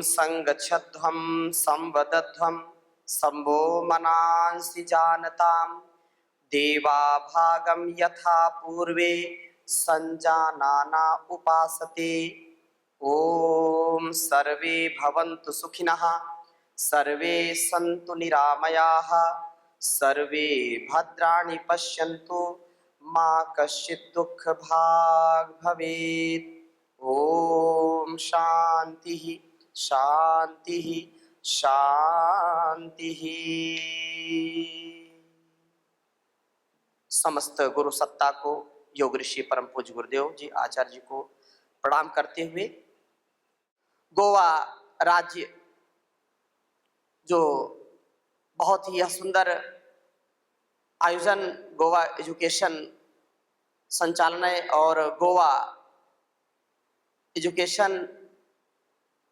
संगच्छध्वं संवदध्वं संवो मनांसि जानताम् देवा भागं यथा पूर्वे संजानाना उपासते। ओम सर्वे भवन्तु सुखिनः सर्वे सन्तु निरामयाः सर्वे भद्राणि पश्यन्तु मा कश्चित् दुःखभाग् भवेत्। ओम शांति शांति शांति। समस्त गुरु सत्ता को, योग ऋषि परम पूज्य गुरुदेव जी आचार्य जी को प्रणाम करते हुए, गोवा राज्य जो बहुत ही सुंदर आयोजन गोवा एजुकेशन संचालनालय और Goa education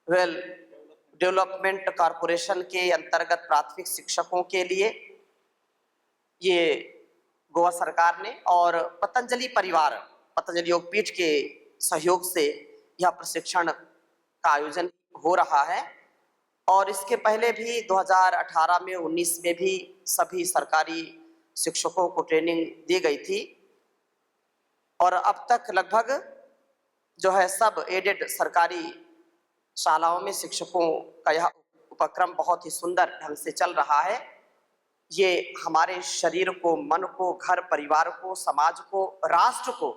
well development corporation के अंतर्गत प्राथमिक शिक्षकों के लिए ये गोवा सरकार ने और पतंजलि परिवार, पतंजलि योगपीठ के सहयोग से यह प्रशिक्षण का आयोजन हो रहा है। और इसके पहले भी 2018 में 19 में भी सभी सरकारी शिक्षकों को ट्रेनिंग दी गई थी और अब तक लगभग जो है सब एडेड सरकारी शालाओं में शिक्षकों का यह उपक्रम बहुत ही सुंदर ढंग से चल रहा है। ये हमारे शरीर को, मन को, घर परिवार को, समाज को, राष्ट्र को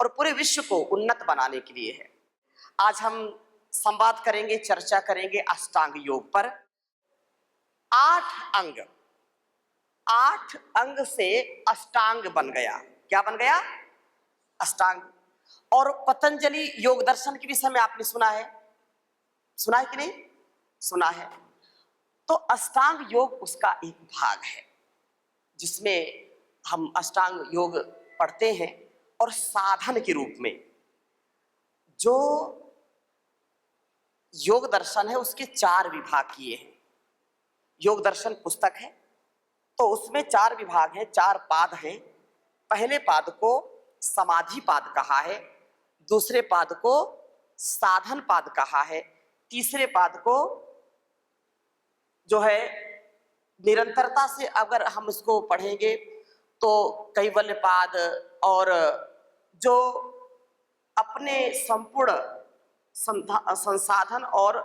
और पूरे विश्व को उन्नत बनाने के लिए है। आज हम संवाद करेंगे, चर्चा करेंगे अष्टांग योग पर। 8 अंग से अष्टांग बन गया। क्या बन गया? अष्टांग। और पतंजलि योग दर्शन के विषय में आपने सुना है कि नहीं? सुना है। तो अष्टांग योग उसका एक भाग है जिसमें हम अष्टांग योग पढ़ते हैं और साधन के रूप में जो योग दर्शन है उसके 4 विभाग किए हैं। योग दर्शन पुस्तक है तो उसमें 4 विभाग हैं, 4 पाद हैं। पहले पाद को समाधि पाद कहा है, दूसरे पाद को साधन पाद कहा है, तीसरे पाद को जो है निरंतरता से अगर हम इसको पढ़ेंगे तो कैवल्य पाद, और जो अपने संपूर्ण संसाधन और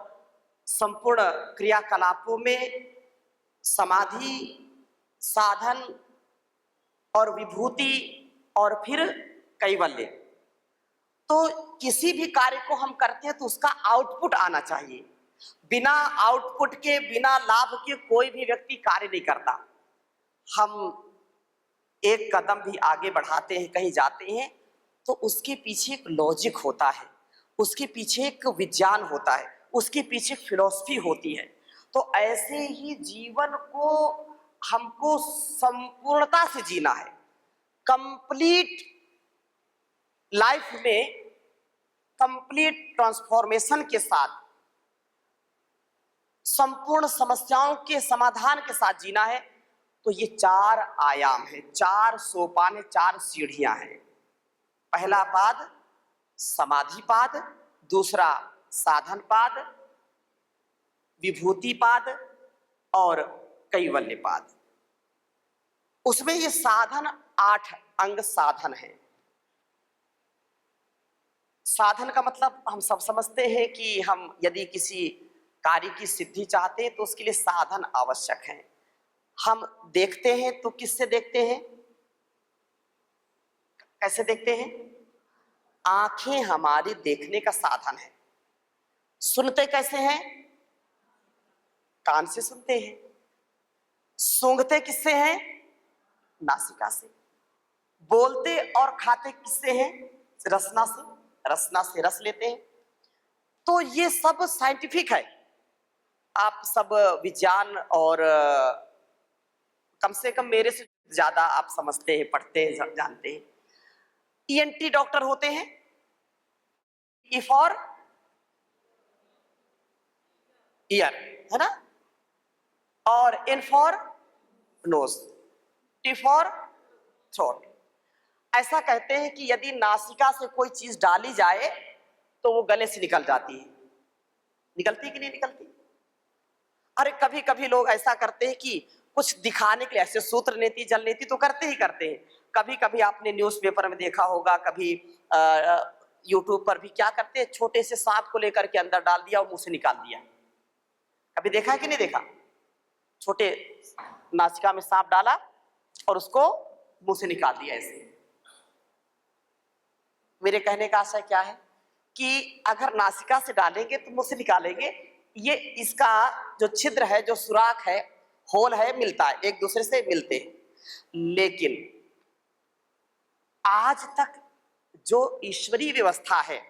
संपूर्ण क्रियाकलापों में समाधि, साधन और विभूति और फिर कैवल्य। तो किसी भी कार्य को हम करते हैं तो उसका आउटपुट आना चाहिए। बिना आउटपुट के, बिना लाभ के कोई भी व्यक्ति कार्य नहीं करता। हम एक कदम भी आगे बढ़ाते हैं, कहीं जाते हैं तो उसके पीछे एक लॉजिक होता है, उसके पीछे एक विज्ञान होता है, उसके पीछे फिलॉसफी होती है। तो ऐसे ही जीवन को हमको संपूर्णता से जीना है। कंप्लीट लाइफ में कंप्लीट ट्रांसफॉर्मेशन के साथ, संपूर्ण समस्याओं के समाधान के साथ जीना है। तो ये 4 आयाम है, 4 सोपान है, 4 सीढ़ियां हैं। पहला पाद समाधि पाद, दूसरा साधन पाद, विभूति पाद और कैवल्य पाद। उसमें ये साधन 8 अंग साधन है। साधन का मतलब हम सब समझते हैं कि हम यदि किसी कार्य की सिद्धि चाहते हैं तो उसके लिए साधन आवश्यक है। हम देखते हैं तो किससे देखते हैं? कैसे देखते हैं? आंखें हमारी देखने का साधन है। सुनते कैसे हैं? कान से सुनते हैं। सूंघते किससे हैं? नासिका से। बोलते और खाते किससे हैं? रसना से। रसना से रस लेते हैं। तो ये सब साइंटिफिक है। आप सब विज्ञान और कम से कम मेरे से ज्यादा आप समझते हैं, पढ़ते हैं, जानते हैं। ईएनटी डॉक्टर होते हैं। ई फॉर ईयर, है ना? और N for nose, T for throat. ऐसा कहते हैं कि यदि नासिका से कोई चीज डाली जाए तो वो गले से निकल जाती है। निकलती कि नहीं निकलती? अरे कभी कभी लोग ऐसा करते हैं कि कुछ दिखाने के लिए, ऐसे सूत्र नीति जल नीति तो करते ही करते हैं। कभी कभी आपने न्यूज़पेपर में देखा होगा, कभी यूट्यूब पर भी क्या करते हैं, छोटे से सांप को लेकर के अंदर डाल दिया और मुंह से निकाल दिया। कभी देखा है कि नहीं देखा? छोटे नासिका में सांप डाला और उसको मुंह से निकाल दिया ऐसे। मेरे कहने का आशय क्या है कि अगर नासिका से डालेंगे तो मुंह से निकालेंगे, ये इसका जो छिद्र है, जो सुराख है, होल है, मिलता है, एक दूसरे से मिलते हैं। लेकिन आज तक जो ईश्वरीय व्यवस्था है,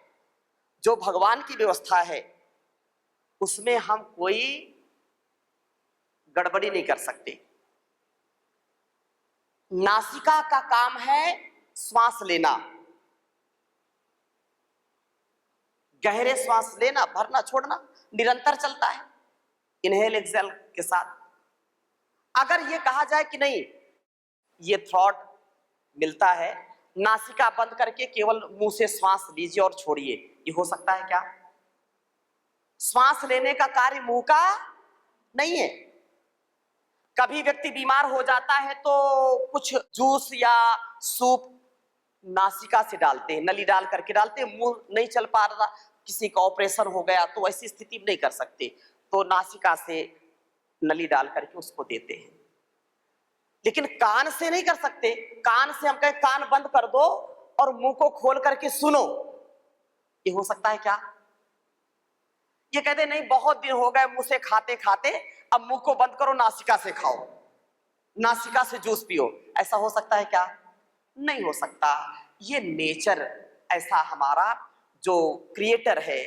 जो भगवान की व्यवस्था है, उसमें हम कोई गड़बड़ी नहीं कर सकते। नासिका का काम है श्वास लेना, गहरे श्वास लेना, भरना, छोड़ना निरंतर चलता है, इनहेल एक्सेल के साथ। अगर ये कहा जाए कि नहीं, ये थ्रॉट मिलता है, नासिका बंद करके केवल मुंह से श्वास लीजिए और छोड़िए, ये हो सकता है क्या? श्वास लेने का कार्य मुंह का नहीं है। कभी व्यक्ति बीमार हो जाता है तो कुछ जूस या सूप नासिका से डालते हैं, नली डाल करके डालते हैं, मुंह नहीं चल पा रहा, किसी का ऑपरेशन हो गया तो ऐसी स्थिति में नहीं कर सकते, तो नासिका से नली डाल करके उसको देते हैं। लेकिन कान से नहीं कर सकते। कान से हम कहें कान बंद कर दो और मुंह को खोल करके सुनो, ये हो सकता है क्या? ये कहते नहीं, बहुत दिन हो गए मुंह से खाते खाते, अब मुंह को बंद करो, नासिका से खाओ, नासिका से जूस पियो, ऐसा हो सकता है क्या? नहीं हो सकता। ये नेचर ऐसा, हमारा जो क्रिएटर है,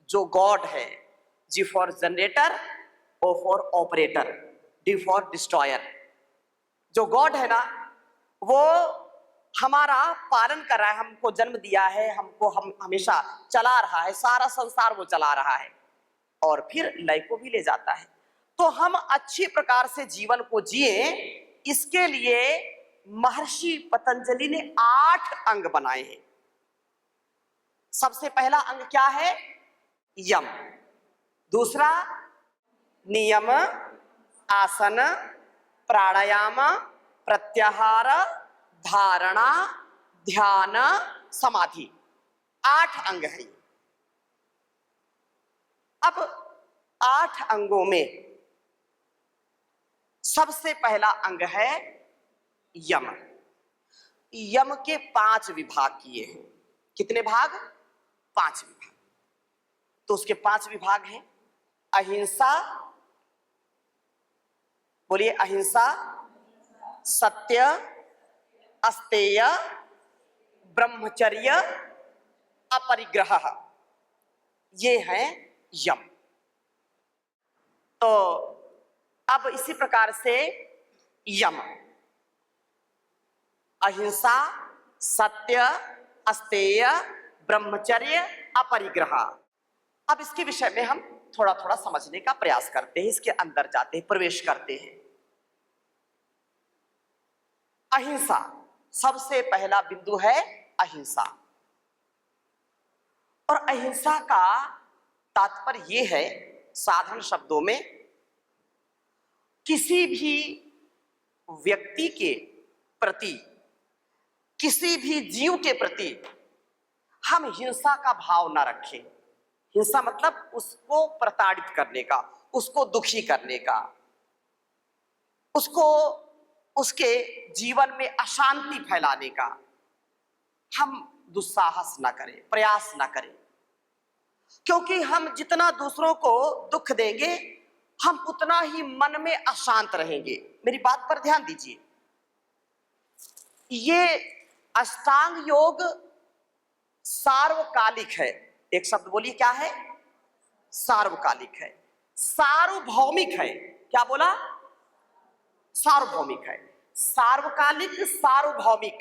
जो गॉड है, G for generator, O for operator, D for destroyer, जो गॉड है ना, वो हमारा पालन कर रहा है, हमको जन्म दिया है, हमको हम हमेशा चला रहा है, सारा संसार वो चला रहा है और फिर लय को भी ले जाता है। तो हम अच्छी प्रकार से जीवन को जिए, इसके लिए महर्षि पतंजलि ने 8 अंग बनाए हैं। सबसे पहला अंग क्या है? यम। दूसरा नियम, आसन, प्राणायाम, प्रत्याहार, धारणा, ध्यान, समाधि, 8 अंग हैं। अब 8 अंगों में सबसे पहला अंग है यम। यम के 5 विभाग किए हैं। कितने भाग? 5 विभाग। तो उसके 5 विभाग हैं। अहिंसा, बोलिए अहिंसा, सत्य, अस्तेय, ब्रह्मचर्य, अपरिग्रह, ये हैं यम। तो अब इसी प्रकार से यम, अहिंसा, सत्य, अस्तेय, ब्रह्मचर्य, अपरिग्रह। अब इसके विषय में हम थोड़ा थोड़ा समझने का प्रयास करते हैं, इसके अंदर जाते हैं, प्रवेश करते हैं। अहिंसा, सबसे पहला बिंदु है अहिंसा। और अहिंसा का तात्पर्य यह है, साधारण शब्दों में, किसी भी व्यक्ति के प्रति, किसी भी जीव के प्रति हम हिंसा का भाव ना रखें। हिंसा मतलब उसको प्रताड़ित करने का, उसको दुखी करने का, उसको उसके जीवन में अशांति फैलाने का हम दुस्साहस ना करें, प्रयास ना करें। क्योंकि हम जितना दूसरों को दुख देंगे, हम उतना ही मन में अशांत रहेंगे। मेरी बात पर ध्यान दीजिए। ये अष्टांग योग सार्वकालिक है। एक शब्द बोलिए, क्या है? सार्वकालिक है, सार्वभौमिक है। क्या बोला? सार्वभौमिक है, सार्वकालिक, सार्वभौमिक,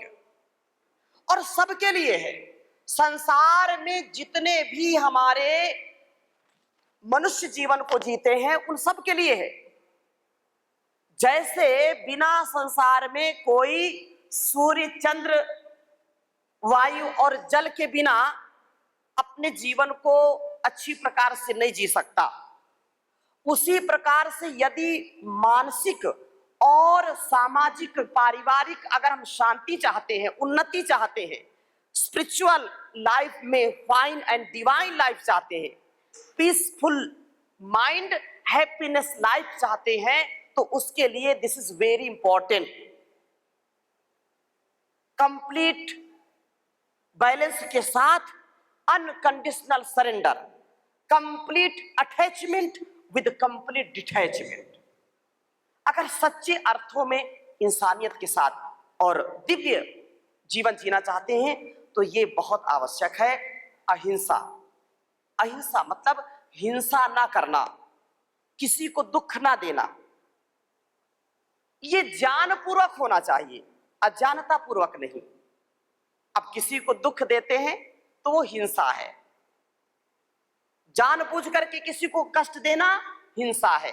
और सबके लिए है। संसार में जितने भी हमारे मनुष्य जीवन को जीते हैं, उन सब के लिए है। जैसे बिना संसार में कोई सूर्य, चंद्र, वायु और जल के बिना अपने जीवन को अच्छी प्रकार से नहीं जी सकता, उसी प्रकार से यदि मानसिक और सामाजिक पारिवारिक अगर हम शांति चाहते हैं, उन्नति चाहते हैं, स्पिरिचुअल लाइफ में फाइन एंड डिवाइन लाइफ चाहते हैं, पीसफुल माइंड हैप्पीनेस लाइफ चाहते हैं, तो उसके लिए this is very important. Complete balance के साथ unconditional surrender, complete attachment with complete detachment. अगर सच्चे अर्थों में इंसानियत के साथ और दिव्य जीवन जीना चाहते हैं तो ये बहुत आवश्यक है। अहिंसा, अहिंसा मतलब हिंसा ना करना, किसी को दुख ना देना, ये ज्ञानपूर्वक होना चाहिए, अज्ञानता पूर्वक नहीं। अब किसी को दुख देते हैं तो वो हिंसा है, जानबूझ करके किसी को कष्ट देना हिंसा है।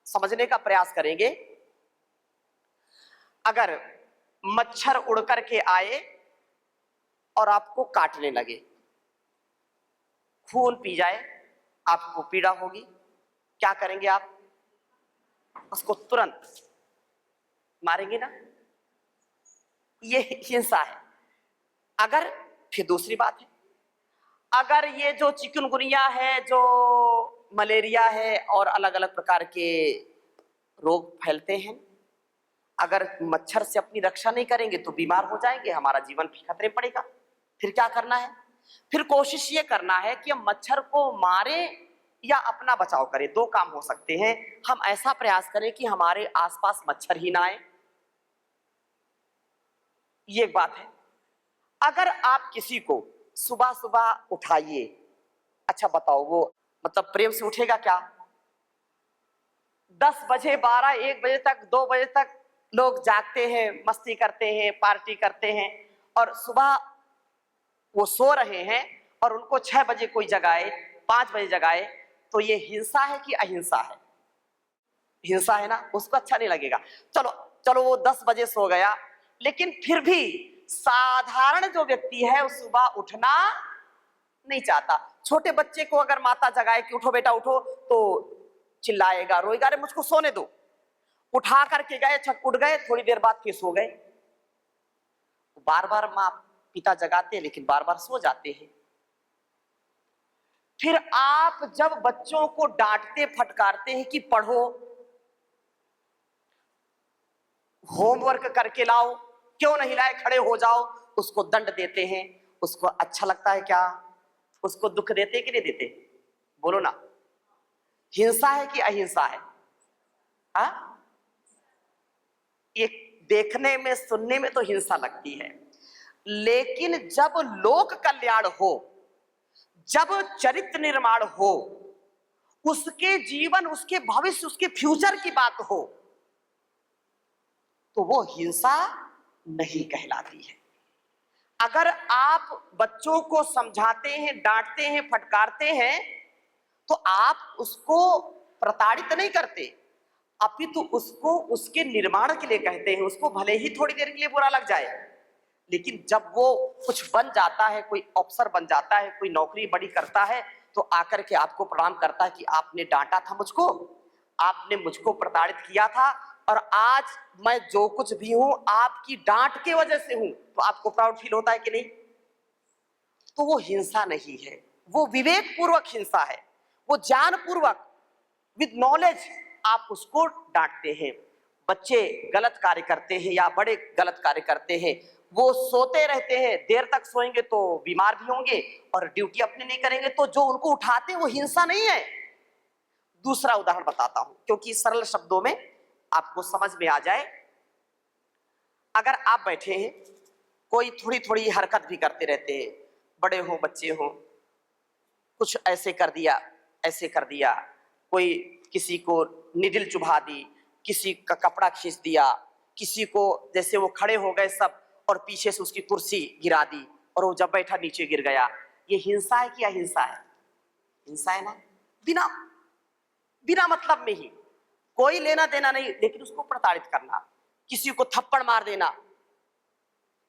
समझने का प्रयास करेंगे। अगर मच्छर उड़ करके आए और आपको काटने लगे, खून पी जाए, आपको पीड़ा होगी, क्या करेंगे आप? उसको तुरंत मारेंगे ना, ये हिंसा है। अगर फिर दूसरी बात है, अगर ये जो चिकनगुनिया है, जो मलेरिया है और अलग अलग प्रकार के रोग फैलते हैं, अगर मच्छर से अपनी रक्षा नहीं करेंगे तो बीमार हो जाएंगे, हमारा जीवन भी खतरे में पड़ेगा। फिर क्या करना है? फिर कोशिश ये करना है कि हम मच्छर को मारे या अपना बचाव करें। दो काम हो सकते हैं। हम ऐसा प्रयास करें कि हमारे आसपास मच्छर ही ना आए, ये एक बात है। अगर आप किसी को सुबह सुबह उठाइए, अच्छा बताओ वो मतलब प्रेम से उठेगा क्या? 10 बजे 12 1 बजे तक 2 बजे तक लोग जागते हैं, मस्ती करते हैं, पार्टी करते हैं, और सुबह वो सो रहे हैं और उनको 6 बजे कोई जगाए, 5 बजे जगाए, तो ये हिंसा है कि अहिंसा है? हिंसा है ना, उसको अच्छा नहीं लगेगा। चलो चलो वो 10 बजे सो गया, लेकिन फिर भी साधारण जो व्यक्ति है वो सुबह उठना नहीं चाहता। छोटे बच्चे को अगर माता जगाए कि उठो बेटा उठो, तो चिल्लाएगा, रोएगा, अरे मुझको सोने दो। उठा करके गए, छट उठ गए, थोड़ी देर बाद फिर सो गए। बार बार माँ पिता जगाते हैं लेकिन बार बार सो जाते हैं। फिर आप जब बच्चों को डांटते फटकारते हैं कि पढ़ो, होमवर्क करके लाओ, क्यों नहीं लाए, खड़े हो जाओ, उसको दंड देते हैं, उसको अच्छा लगता है क्या? उसको दुख देते कि नहीं देते? बोलो ना, हिंसा है कि अहिंसा है? हाँ, ये देखने में सुनने में तो हिंसा लगती है, लेकिन जब लोक कल्याण हो, जब चरित्र निर्माण हो, उसके जीवन, उसके भविष्य, उसके फ्यूचर की बात हो, तो वो हिंसा नहीं कहलाती है। अगर आप बच्चों को समझाते हैं, डांटते हैं, फटकारते हैं, तो आप उसको प्रताड़ित नहीं करते, अपितु उसको उसके निर्माण के लिए कहते हैं। उसको भले ही थोड़ी देर के लिए बुरा लग जाए, लेकिन जब वो कुछ बन जाता है, कोई अफसर बन जाता है, कोई नौकरी बड़ी करता है, तो आकर के आपको प्रणाम करता है कि आपने डांटा था मुझको, आपने मुझको प्रताड़ित किया था, और आज मैं जो कुछ भी हूं आपकी डांट के वजह से हूं। तो आपको प्राउड फील होता है कि नहीं? तो वो हिंसा नहीं है, वो विवेक पूर्वक हिंसा है। वो ज्ञान पूर्वक विद नॉलेज आप उसको डांटते हैं। बच्चे गलत कार्य करते हैं या बड़े गलत कार्य करते हैं, वो सोते रहते हैं, देर तक सोएंगे तो बीमार भी होंगे और ड्यूटी अपने नहीं करेंगे, तो जो उनको उठाते हैं वो हिंसा नहीं है। दूसरा उदाहरण बताता हूं क्योंकि सरल शब्दों में आपको समझ में आ जाए। अगर आप बैठे हैं, कोई थोड़ी थोड़ी हरकत भी करते रहते हैं, बड़े हो बच्चे हो, कुछ ऐसे कर दिया, ऐसे कर दिया, कोई किसी को निडिल चुभा दी, किसी का कपड़ा खींच दिया, किसी को जैसे वो खड़े हो गए सब और पीछे से उसकी कुर्सी गिरा दी और वो जब बैठा नीचे गिर गया, ये हिंसा है कि अहिंसा है? हिंसा है ना। बिना बिना मतलब में ही, कोई लेना देना नहीं, लेकिन उसको प्रताड़ित करना, किसी को थप्पड़ मार देना,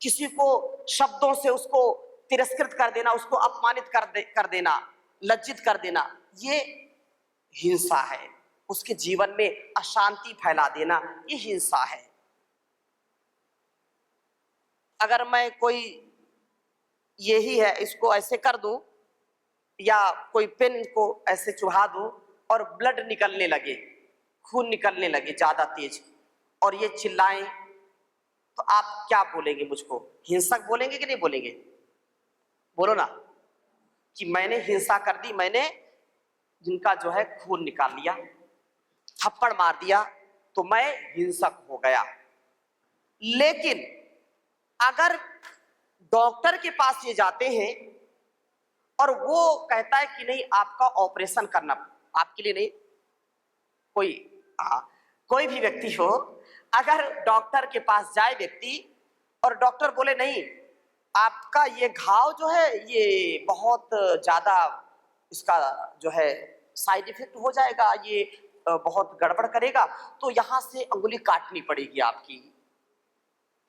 किसी को शब्दों से उसको तिरस्कृत कर देना, उसको अपमानित कर देना, लज्जित कर देना, ये हिंसा है। उसके जीवन में अशांति फैला देना, ये हिंसा है। अगर मैं कोई यही है इसको ऐसे कर दूं, या कोई पेन को ऐसे चुभा दूं और ब्लड निकलने लगे, खून निकलने लगे ज्यादा तेज, और ये चिल्लाएं, तो आप क्या बोलेंगे? मुझको हिंसक बोलेंगे कि नहीं बोलेंगे? बोलो ना, कि मैंने हिंसा कर दी, मैंने जिनका जो है खून निकाल लिया, थप्पड़ मार दिया, तो मैं हिंसक हो गया। लेकिन अगर डॉक्टर के पास ये जाते हैं और वो कहता है कि नहीं, आपका ऑपरेशन करना, आपके लिए नहीं, कोई भी व्यक्ति हो, अगर डॉक्टर के पास जाए व्यक्ति और डॉक्टर बोले नहीं, आपका ये घाव जो है ये बहुत ज्यादा, इसका जो है साइड इफेक्ट हो जाएगा, ये बहुत गड़बड़ करेगा, तो यहां से अंगुली काटनी पड़ेगी आपकी।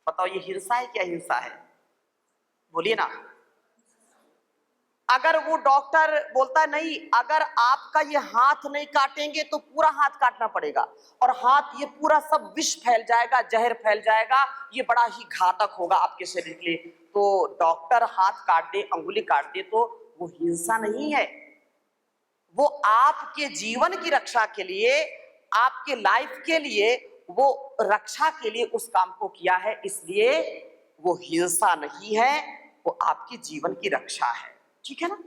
बताओ ये हिंसा है क्या हिंसा है? बोलिए ना। अगर वो डॉक्टर बोलता है नहीं, अगर आपका ये हाथ नहीं काटेंगे तो पूरा हाथ काटना पड़ेगा, और हाथ ये पूरा सब विष फैल जाएगा, जहर फैल जाएगा, ये बड़ा ही घातक होगा आपके शरीर के लिए, तो डॉक्टर हाथ काट दे, अंगुली काट दे, तो वो हिंसा नहीं है। वो आपके जीवन की रक्षा के लिए, आपके लाइफ के लिए, वो रक्षा के लिए उस काम को किया है, इसलिए वो हिंसा नहीं है, वो आपके जीवन की रक्षा है। ठीक है ना?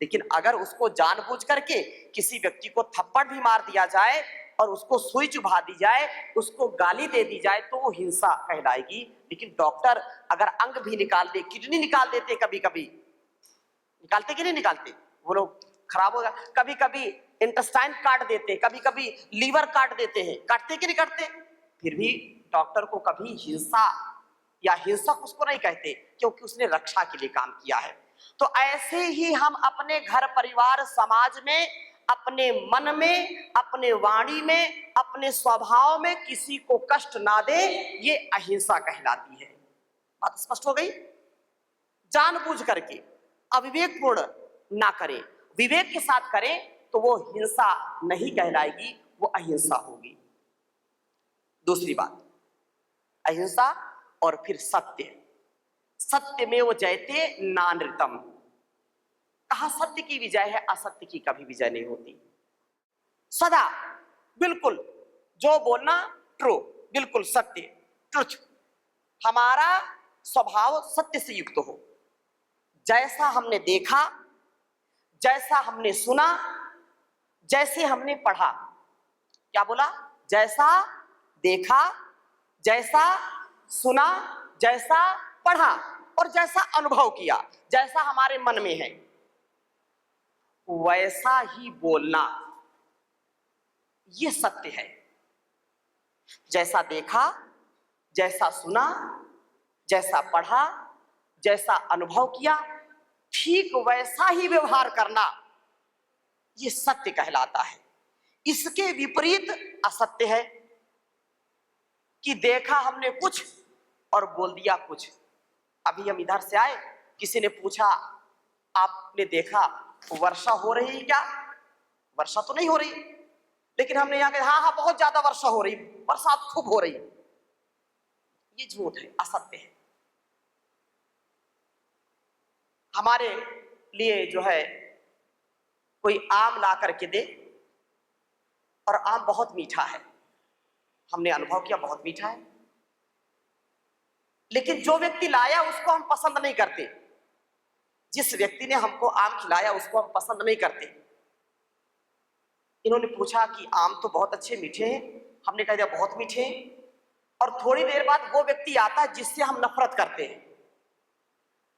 लेकिन अगर उसको जानबूझ करके किसी व्यक्ति को थप्पड़ भी मार दिया जाए और उसको सुई चुभा दी जाए, उसको गाली दे दी जाए, तो वो हिंसा कहलाएगी। लेकिन डॉक्टर अगर अंग भी निकाल दे, किडनी निकाल देते, कभी कभी निकालते कि नहीं निकालते, वो लोग खराब हो जाए, कभी कभी इंटेस्टाइन काट देते, कभी कभी लीवर काट देते हैं, काटते कि नहीं काटते, फिर भी डॉक्टर को कभी हिंसा या हिंसक उसको नहीं कहते, क्योंकि उसने रक्षा के लिए काम किया है। तो ऐसे ही हम अपने घर परिवार समाज में, अपने मन में, अपने वाणी में, अपने स्वभाव में किसी को कष्ट ना दे, ये अहिंसा कहलाती है। बात स्पष्ट हो गई? जानबूझ करके अविवेकपूर्ण ना करें, विवेक के साथ करें, तो वो हिंसा नहीं कहलाएगी, वो अहिंसा होगी। दूसरी बात, अहिंसा और फिर सत्य। सत्य में वो जयते नानृतम, कहा सत्य की विजय है, असत्य की कभी विजय नहीं होती। सदा बिल्कुल जो बोलना ट्रू, बिल्कुल सत्य, ट्रुथ, हमारा स्वभाव सत्य से युक्त हो। जैसा हमने देखा, जैसा हमने सुना, जैसे हमने पढ़ा, क्या बोला? जैसा देखा, जैसा सुना, जैसा पढ़ा और जैसा अनुभव किया, जैसा हमारे मन में है, वैसा ही बोलना, ये सत्य है। जैसा देखा, जैसा सुना, जैसा पढ़ा, जैसा अनुभव किया, ठीक वैसा ही व्यवहार करना, ये सत्य कहलाता है। इसके विपरीत असत्य है कि देखा हमने कुछ और बोल दिया कुछ। अभी हम इधर से आए, किसी ने पूछा आपने देखा वर्षा हो रही है क्या? वर्षा तो नहीं हो रही, लेकिन हमने यहाँ कहा हाँ बहुत ज्यादा वर्षा हो रही, बरसात खूब हो रही। ये झूठ है, असत्य है। हमारे लिए जो है कोई आम ला करके दे, और आम बहुत मीठा है, हमने अनुभव किया बहुत मीठा है, लेकिन जो व्यक्ति लाया उसको हम पसंद नहीं करते। जिस व्यक्ति ने हमको आम खिलाया उसको हम पसंद नहीं करते। इन्होंने पूछा कि आम तो बहुत अच्छे मीठे हैं, हमने कह दिया बहुत मीठे हैं, और थोड़ी देर बाद वो व्यक्ति आता है जिससे हम नफरत करते हैं।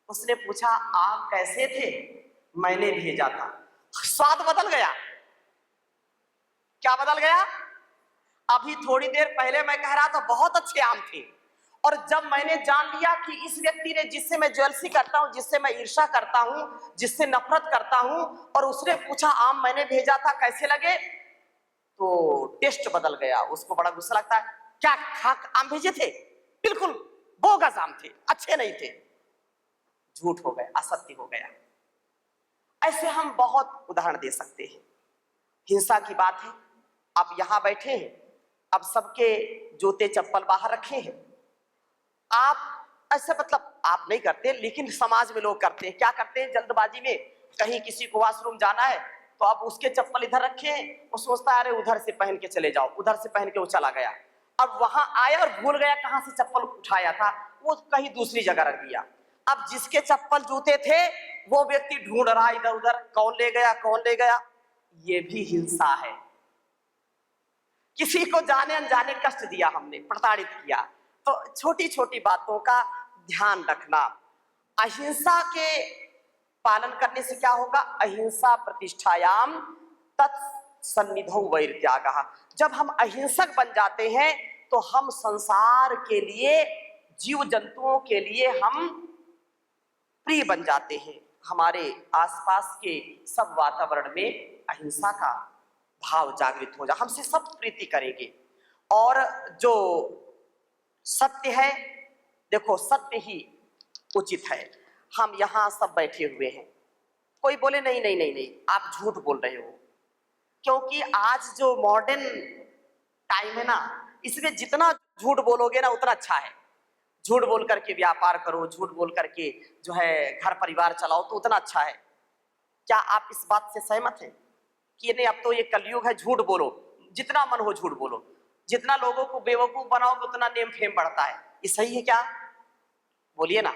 उसने पूछा आम कैसे थे? मैंने भेजा था। स्वाद बदल गया। क्या बदल गया? अभी थोड़ी देर पहले मैं कह रहा था बहुत अच्छे आम थे, और जब मैंने जान लिया कि इस व्यक्ति ने, जिससे मैं जेलसी करता हूं, जिससे मैं ईर्ष्या करता हूं, जिससे नफरत करता हूं, और उसने पूछा आम मैंने भेजा था कैसे लगे, तो टेस्ट बदल गया। उसको बड़ा गुस्सा लगता है, क्या खाक आम भेजे थे? बिल्कुल बोगस आम थे, अच्छे नहीं थे। झूठ हो गया, असत्य हो गया। ऐसे हम बहुत उदाहरण दे सकते हैं। हिंसा की बात है, आप यहां बैठे हैं, अब सबके जूते चप्पल बाहर रखे हैं, आप ऐसे मतलब आप नहीं करते, लेकिन समाज में लोग करते हैं। क्या करते हैं, जल्दबाजी में कहीं किसी को वॉशरूम जाना है तो अब उसके चप्पल इधर रखे हैं, वो सोचता है अरे उधर से पहन के चले जाओ, उधर से पहन के वो चला गया, अब वहां आया और भूल गया कहां से चप्पल उठाया था, वो कहीं दूसरी जगह रख दिया। अब जिसके चप्पल जूते थे वो व्यक्ति ढूंढ रहा इधर उधर, कौन ले गया कौन ले गया। ये भी हिंसा है। किसी को जाने अनजाने कष्ट दिया हमने, प्रताड़ित किया। तो छोटी छोटी बातों का ध्यान रखना। अहिंसा के पालन करने से क्या होगा, अहिंसा प्रतिष्ठायाम तत्सन्निधौ वैरत्यागः। जब हम अहिंसक बन जाते हैं तो हम संसार के लिए, जीव जंतुओं के लिए हम प्रिय बन जाते हैं। हमारे आसपास के सब वातावरण में अहिंसा का भाव जागृत हो जा, हमसे सब प्रीति करेंगे। और जो सत्य है, देखो सत्य ही उचित है। हम यहाँ सब बैठे हुए हैं, कोई बोले नहीं नहीं नहीं नहीं आप झूठ बोल रहे हो, क्योंकि आज जो मॉडर्न टाइम है ना, इसमें जितना झूठ बोलोगे ना उतना अच्छा है। झूठ बोल करके व्यापार करो, झूठ बोल करके जो है घर परिवार चलाओ तो उतना अच्छा है। क्या आप इस बात से सहमत हैं कि नहीं, अब तो ये कलयुग है, झूठ बोलो, जितना मन हो झूठ बोलो, जितना लोगों को बेवकूफ बनाओगे उतना नेम फेम बढ़ता है, ये सही है क्या? बोलिए ना।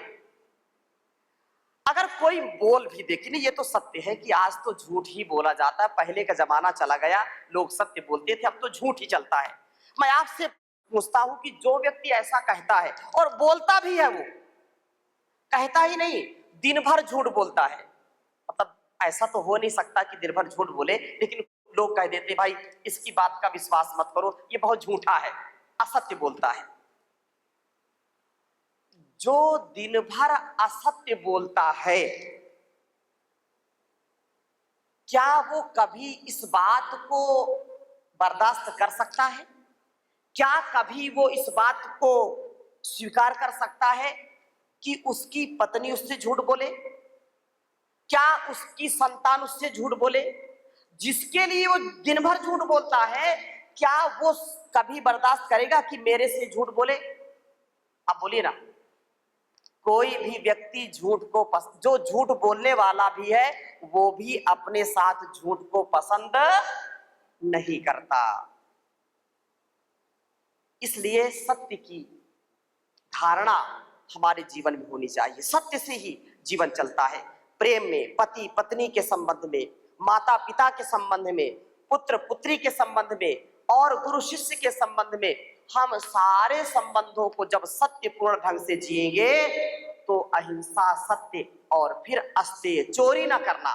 अगर कोई बोल भी दे कि नहीं, ये तो सत्य है कि आज तो झूठ ही बोला जाता है, पहले का जमाना चला गया, लोग सत्य बोलते थे, अब तो झूठ ही चलता है। मैं आपसे पूछता हूं कि जो व्यक्ति ऐसा कहता है और बोलता भी है, वो कहता ही नहीं दिन भर झूठ बोलता है, मतलब ऐसा तो हो नहीं सकता कि दिन भर झूठ बोले, लेकिन लोग कह देते भाई इसकी बात का विश्वास मत करो, ये बहुत झूठा है, असत्य बोलता है। जो दिन भर असत्य बोलता है, क्या वो कभी इस बात को बर्दाश्त कर सकता है? क्या कभी वो इस बात को स्वीकार कर सकता है कि उसकी पत्नी उससे झूठ बोले? क्या उसकी संतान उससे झूठ बोले? जिसके लिए वो दिन भर झूठ बोलता है, क्या वो कभी बर्दाश्त करेगा कि मेरे से झूठ बोले? आप बोलिए ना। कोई भी व्यक्ति झूठ को जो झूठ बोलने वाला भी है वो भी अपने साथ झूठ को पसंद नहीं करता। इसलिए सत्य की धारणा हमारे जीवन में होनी चाहिए। सत्य से ही जीवन चलता है। प्रेम में, पति पत्नी के संबंध में, माता पिता के संबंध में, पुत्र पुत्री के संबंध में और गुरु शिष्य के संबंध में, हम सारे संबंधों को जब सत्यपूर्ण ढंग से जिएंगे तो अहिंसा, सत्य और फिर अस्तेय, चोरी ना करना,